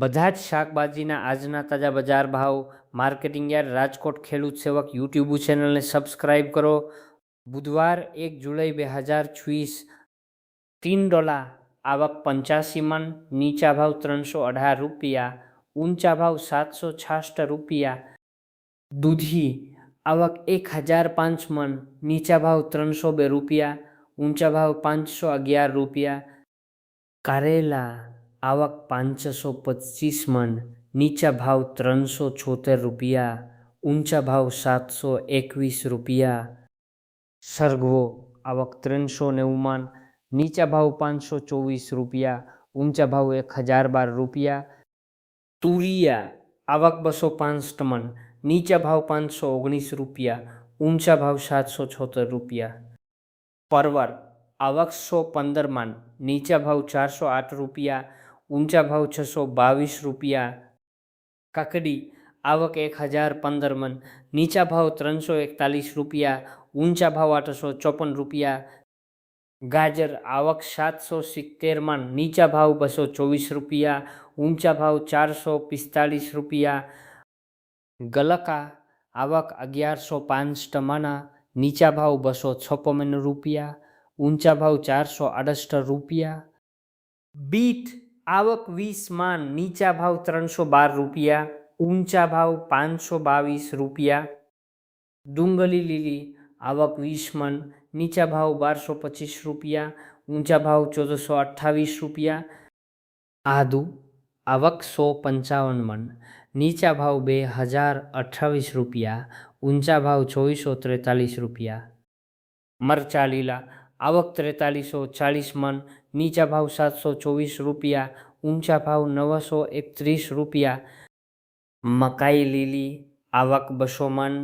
બધા જ શાકભાજીના આજના તાજા બજાર ભાવ માર્કેટિંગ યાર્ડ રાજકોટ ખેડૂત સેવક યુટ્યુબ ચેનલને સબસ્ક્રાઈબ કરો। બુધવાર 1 જુલાઈ 2024 $3 આવક 85 મણ, નીચા ભાવ 318 રૂપિયા, ઊંચા ભાવ 766 રૂપિયા। દૂધી આવક 1005 મણ, નીચા ભાવ 302 રૂપિયા, ઊંચા ભાવ 511 રૂપિયા। કારેલા આવક 525 મણ, નીચા ભાવ 376 રૂપિયા, ઊંચા ભાવ 721 રૂપિયા। સરગવો આવક 390 મણ, નીચા ભાવ 524 રૂપિયા, ઊંચા ભાવ 1012 રૂપિયા। તુરિયા આવક 265 મણ, નીચા ભાવ 519 રૂપિયા, ઊંચા ભાવ 776 રૂપિયા। પરવર આવક 115 મણ, નીચા ભાવ 408 રૂપિયા, ઊંચા ભાવ 622 રૂપિયા। કાકડી આવક 1015 મણ, નીચા ભાવ 341 રૂપિયા, ઊંચા ભાવ 854 રૂપિયા। ગાજર આવક 770 મણ, નીચા ભાવ 224 રૂપિયા, ઊંચા ભાવ 445 રૂપિયા। ગલકા આવક 1105 ટમાના, નીચા ભાવ 256 રૂપિયા, ઊંચા ભાવ 468 રૂપિયા। બીટ આવક 20 મણ, નીચા ભાવ 312 રૂપિયા, ઊંચા ભાવ 522 રૂપિયા। ડુંગળી લીલી આવક 20 મણ, નીચા ભાવ 1225 રૂપિયા, ઊંચા ભાવ 1428 રૂપિયા। આદુ આવક 155 મણ, નીચા ભાવ 2028 રૂપિયા, ઊંચા ભાવ 2443 રૂપિયા। મરચા લીલા આવક 4340 મણ, નીચા ભાવ 724 રૂપિયા, ઊંચા ભાવ 931 રૂપિયા। મકાઈ લીલી આવક 200 મણ,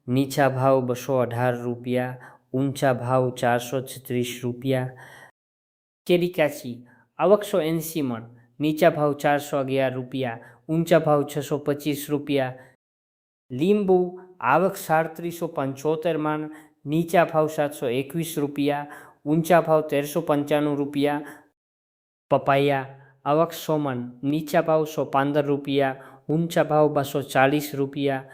નીચા ભાવ 218 રૂપિયા, ઊંચા ભાવ 436 રૂપિયા। કેરી કાચી આવક 180 મણ, નીચા ભાવ 411 રૂપિયા, ઊંચા ભાવ 625 રૂપિયા। લીંબુ આવક 3775 મણ, નીચા ભાવ 721 રૂપિયા, ઊંચા ભાવ 1395 રૂપિયા। પપાયા આવક 100 મણ, નીચા ભાવ 115 રૂપિયા, ઊંચા ભાવ 240 રૂપિયા।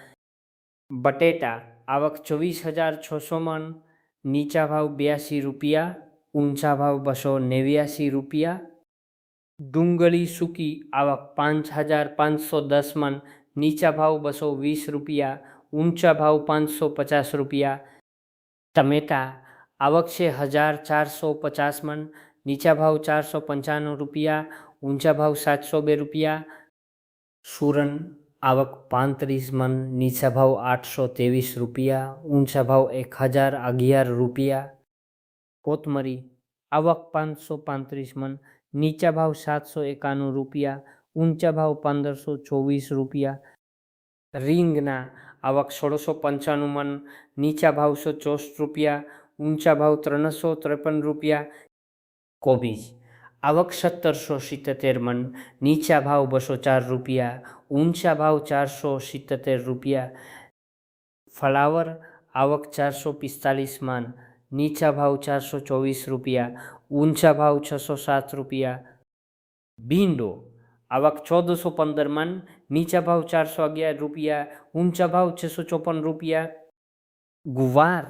બટેટા આવક 24600 મણ, નીચા ભાવ 82 રૂપિયા, ઊંચા ભાવ 289 રૂપિયા। ડુંગળી સૂકી આવક 5510 મણ, નીચા ભાવ 220 રૂપિયા, ઊંચા ભાવ 550 રૂપિયા। ટમેટા આવક છે 1450 મણ, નીચા ભાવ 495 રૂપિયા, ઊંચા ભાવ 702 રૂપિયા। સુરન આવક 35 મણ, નીચા ભાવ 823 રૂપિયા, ઊંચા ભાવ 1011 રૂપિયા। કોથમરી આવક 535 મણ, નીચા ભાવ 791 રૂપિયા, ઊંચા ભાવ 1524 રૂપિયા। રીંગણા આવક 1695 મણ, નીચા ભાવ 164 રૂપિયા, ઊંચા ભાવ 353 રૂપિયા। કોબીજ આવક 1777 મણ, નીચા ભાવ 204 રૂપિયા, ઊંચા ભાવ 477 રૂપિયા। ફ્લાવર આવક 445 મણ, નીચા ભાવ 424 રૂપિયા, ઊંચા ભાવ 607 રૂપિયા। ભીંડો આવક 1415 મણ, નીચા ભાવ 411 રૂપિયા, ઊંચા ભાવ 654 રૂપિયા। ગુવાર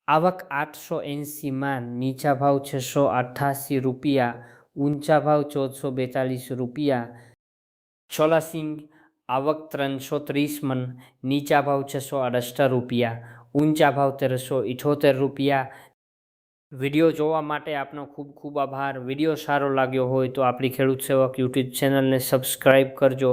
આવક 880 મણ, નીચા ભાવ 688 રૂપિયા, ઊંચા ભાવ 1442 રૂપિયા। ચોલાસિંગ આવક 330 મણ, નીચા ભાવ 668 રૂપિયા, ઊંચા ભાવ 1378 રૂપિયા। વિડીયો જોવા માટે આપનો ખૂબ ખૂબ આભાર। વિડીયો સારો લાગ્યો હોય તો આપણી ખેડૂત સેવક યુટ્યુબ ચેનલને સબસ્ક્રાઈબ કરજો।